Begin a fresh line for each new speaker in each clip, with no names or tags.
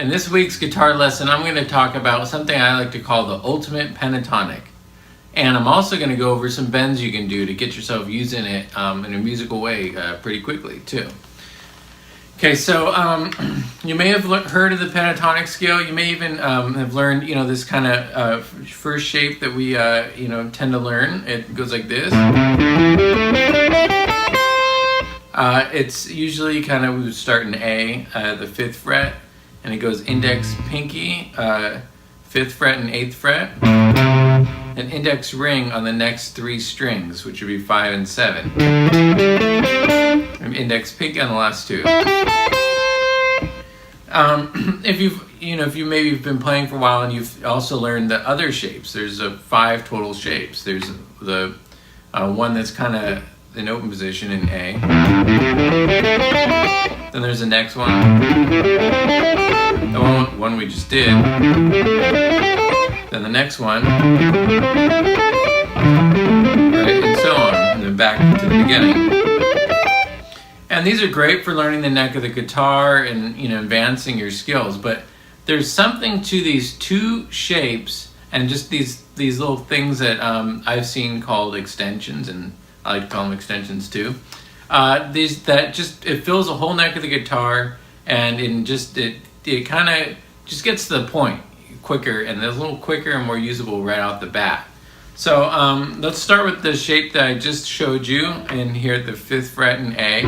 In this week's guitar lesson, I'm going to talk about something I like to call the ultimate pentatonic. And I'm also going to go over some bends you can do to get yourself using it in a musical way pretty quickly too. Okay, so you may have heard of the pentatonic scale. You may even have learned, this kind of first shape that we, tend to learn. It goes like this. It's usually we would start in A, the 5th fret, and it goes index, pinky, 5th fret and 8th fret, and index ring on the next 3 strings, which would be 5 and 7, and index pinky on the last 2. If you maybe been playing for a while and you've also learned the other shapes, there's 5 total shapes. There's the one that's kind of in open position in A. Then there's the next one, the one we just did. Then the next one, right, and so on, and then back to the beginning. And these are great for learning the neck of the guitar and advancing your skills. But there's something to these 2 shapes and just these little things that I've seen called extensions, and I like to call them extensions too. It fills the whole neck of the guitar, and it kind of just gets to the point quicker, and it's a little quicker and more usable right off the bat. So let's start with the shape that I just showed you in here at the 5th fret in A.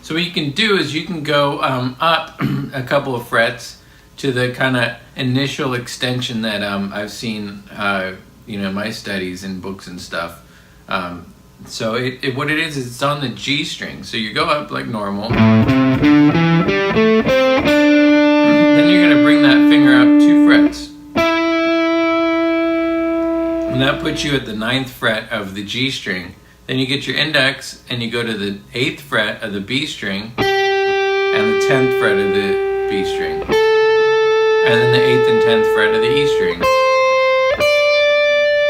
So what you can do is you can go up a couple of frets to the kind of initial extension that I've seen in my studies and books and stuff. So what it is it's on the G string. So you go up like normal. Then you're going to bring that finger up 2 frets. And that puts you at the 9th fret of the G string. Then you get your index and you go to the 8th fret of the B string and the 10th fret of the B string. And then the 8th and 10th fret of the E string.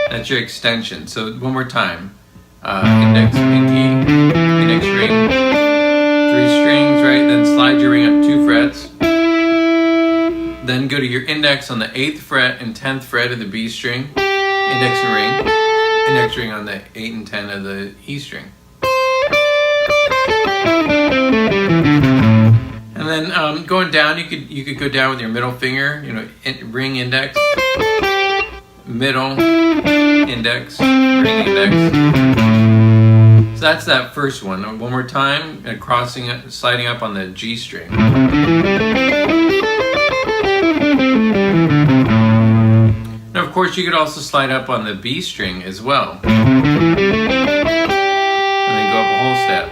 That's your extension. So one more time. Index, pinky, index ring, 3 strings, right? Then slide your ring up 2 frets. Then go to your index on the 8th fret and 10th fret of the B string, index and ring, index ring on the 8 and 10 of the E string. And then going down, you could go down with your middle finger, ring index, middle, index, ring index. So that's that first one. One more time, sliding up on the G string. Now, of course, you could also slide up on the B string as well. And then go up a whole step.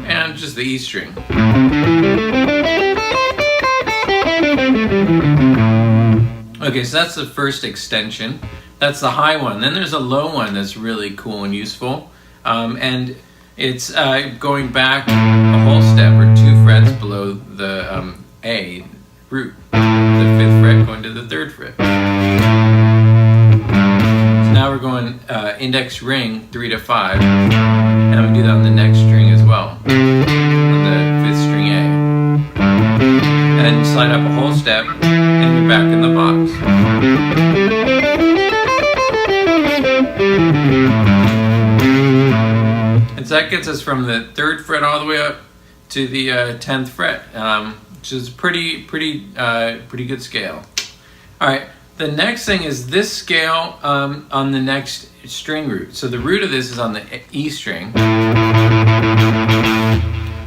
And just the E string. Okay, so that's the first extension. That's the high one. Then there's a low one that's really cool and useful. And it's going back a whole step or 2 frets below the A root. The 5th fret going to the 3rd fret. So now we're going index ring 3 to 5. And we do that on the next string as well. On the 5th string A. And then slide up a whole step and you're back in the box. And so that gets us from the 3rd fret all the way up to the 10th fret, which is pretty good scale. All right, the next thing is this scale on the next string root. So the root of this is on the E string.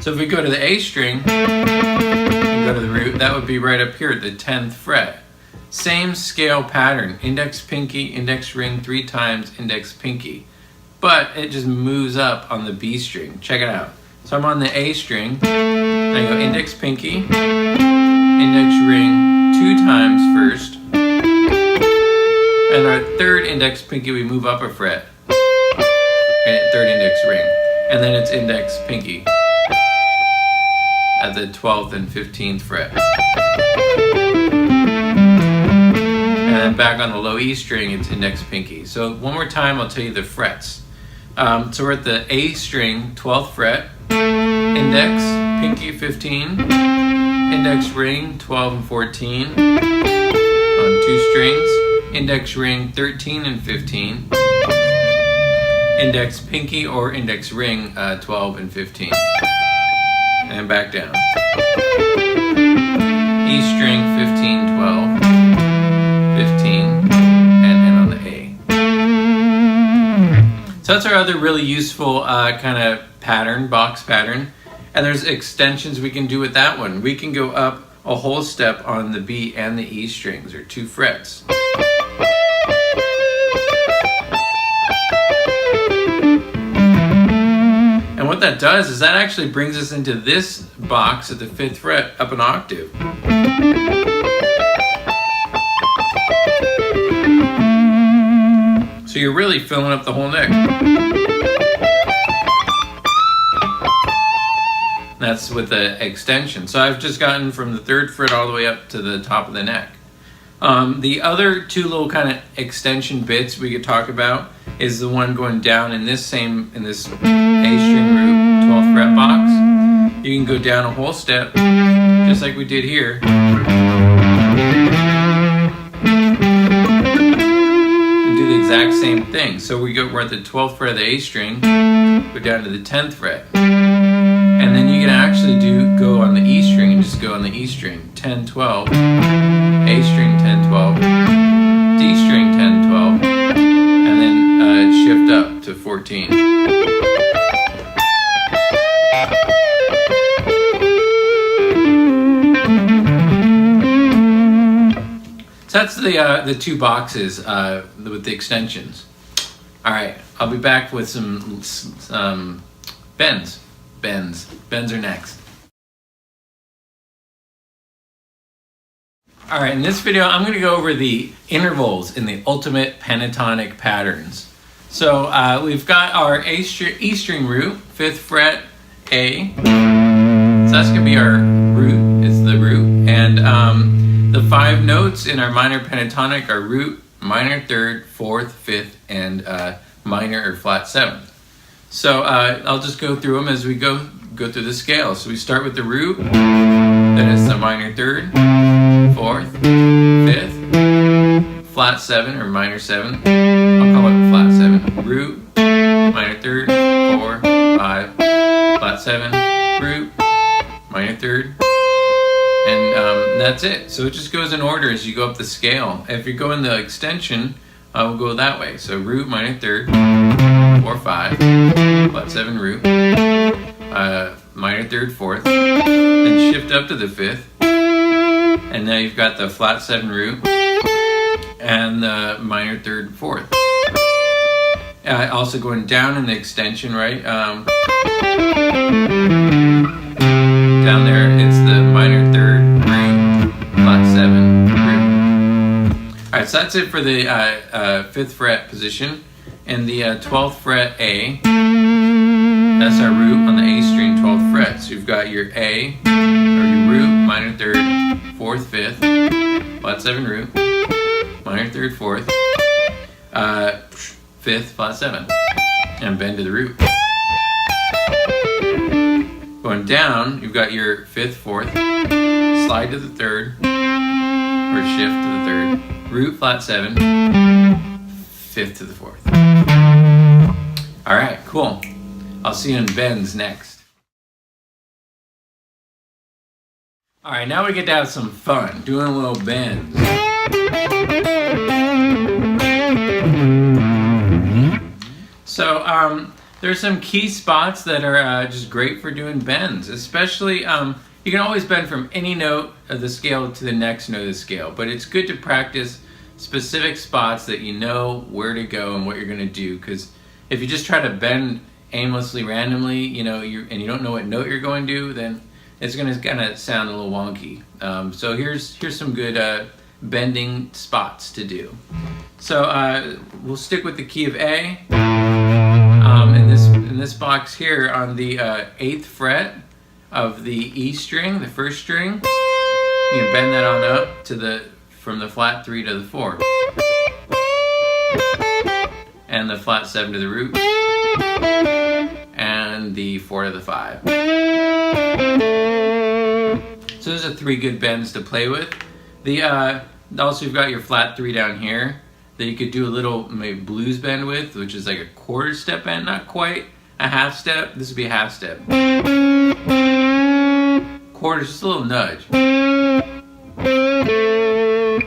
So if we go to the A string and go to the root, that would be right up here at the 10th fret. Same scale pattern, index pinky, index ring 3 times, index pinky. But it just moves up on the B string. Check it out. So I'm on the A string, and I go index pinky, index ring 2 times first, and our 3rd index pinky we move up a fret, and 3rd index ring, and then it's index pinky at the 12th and 15th fret. And then back on the low E string, it's index pinky. So one more time, I'll tell you the frets. So we're at the A string, 12th fret, index, pinky 15, index ring 12 and 14 on 2 strings, index ring 13 and 15, index pinky or index ring 12 and 15, and back down. E string 15, 12, 15, and on the A. So that's our other really useful kind of pattern, box pattern. And there's extensions we can do with that one. We can go up a whole step on the B and the E strings, or 2 frets. And what that does is that actually brings us into this box at the 5th fret up an octave. So you're really filling up the whole neck. That's with the extension. So I've just gotten from the 3rd fret all the way up to the top of the neck. The other 2 little kind of extension bits we could talk about is the one going down in this A string root 12th fret box. You can go down a whole step, just like we did here. And do the exact same thing. So we're at the 12th fret of the A string, go down to the 10th fret. And then you can actually go on the E string and just go on the E string, 10, 12, A string, 10, 12, D string, 10, 12, and then shift up to 14. So that's the 2 boxes with the extensions. All right, I'll be back with some bends. Bends are next. All right, in this video, I'm going to go over the intervals in the ultimate pentatonic patterns. So we've got our E string root, 5th fret A. So that's going to be our root, is the root. And the 5 notes in our minor pentatonic are root, minor 3rd, 4th, 5th, and minor or flat 7th. So I'll just go through them as we go through the scale. So we start with the root, then it's the minor 3rd, 4th, 5th, flat 7 or minor 7th. I'll call it flat 7. Root, minor 3rd, 4, 5, flat 7, root, minor 3rd, and that's it. So it just goes in order as you go up the scale. If you go in the extension, we'll go that way. So root, minor 3rd, 4, 5, flat 7 root, minor 3rd, 4th, then shift up to the 5th, and now you've got the flat 7 root and the minor 3rd, 4th. Also going down in the extension, right? Down there, it's the minor 3rd root, flat 7 root. All right, so that's it for the 5th fret position. And the 12th fret A, that's our root on the A string, 12th fret. So you've got your A, or your root, minor 3rd, 4th, 5th, flat 7 root, minor 3rd, 4th, 5th, flat 7, and bend to the root. Going down, you've got your 5th, 4th, slide to the 3rd, or shift to the 3rd, root, flat 7, 5th to the 4th. All right, cool. I'll see you in bends next. All right, now we get to have some fun, doing a little bends. So there's some key spots that are just great for doing bends, especially you can always bend from any note of the scale to the next note of the scale, but it's good to practice specific spots that you know where to go and what you're going to do, because if you just try to bend aimlessly, randomly, and you don't know what note you're going to, then it's going to kind of sound a little wonky. So here's some good bending spots to do. So we'll stick with the key of A. In this box here on the 8th fret of the E string, the 1st string, you can bend that on up to from the flat 3 to the 4, and the flat 7 to the root, and and the 4 to the 5. So those are 3 good bends to play with. Also you've got your flat 3 down here that you could do a little maybe blues bend with, which is like a quarter step bend, not quite a half step. This would be a half step. Quarter, just a little nudge.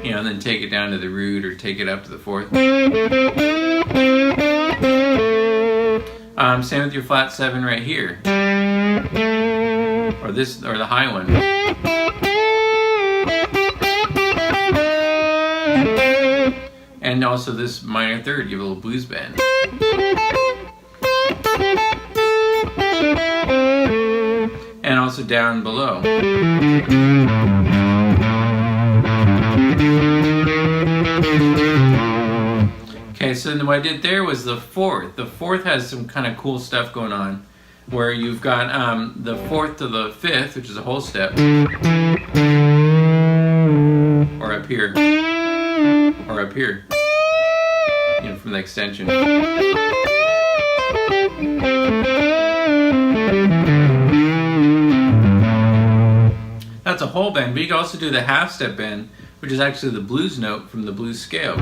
You know, and then take it down to the root or take it up to the 4th. Same with your flat 7 right here. Or the high one. And also this minor 3rd, give a little blues bend. And also down below. Okay, so then what I did there was the 4th. The 4th has some kind of cool stuff going on, where you've got the 4th to the 5th, which is a whole step, or up here, you know, from the extension. That's a whole bend, but you can also do the half step bend, which is actually the blues note from the blues scale.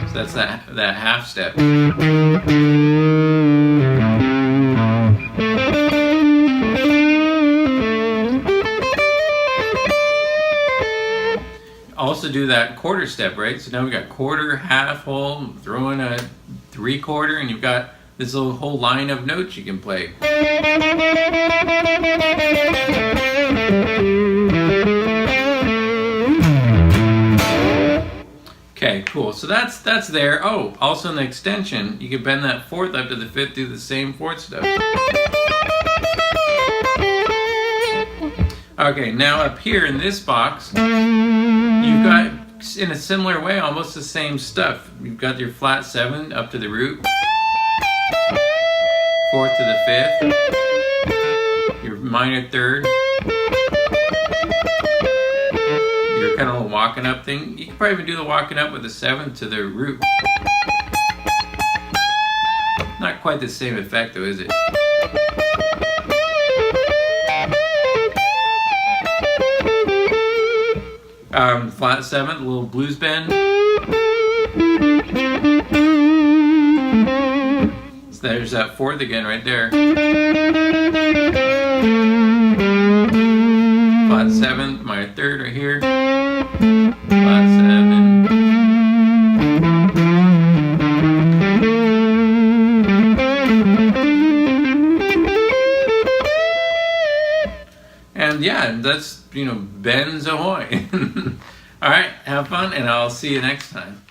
So that's that half step. Also do that quarter step, right? So now we got quarter, half, whole, throw in a 3/4, and you've got this little whole line of notes you can play. Okay, cool. So that's there. Oh, also in the extension, you can bend that 4th up to the 5th, do the same 4th stuff. Okay, now up here in this box, you've got, in a similar way, almost the same stuff. You've got your flat 7 up to the root, 4th to the 5th, your minor 3rd, your kind of walking up thing. You can probably even do the walking up with the 7th to the root. Not quite the same effect though, is it? Flat 7th, a little blues bend. So there's that 4th again right there. Flat 7th, minor 3rd right here. Flat 7. And yeah, that's, you know, bends ahoy. All right, have fun, and I'll see you next time.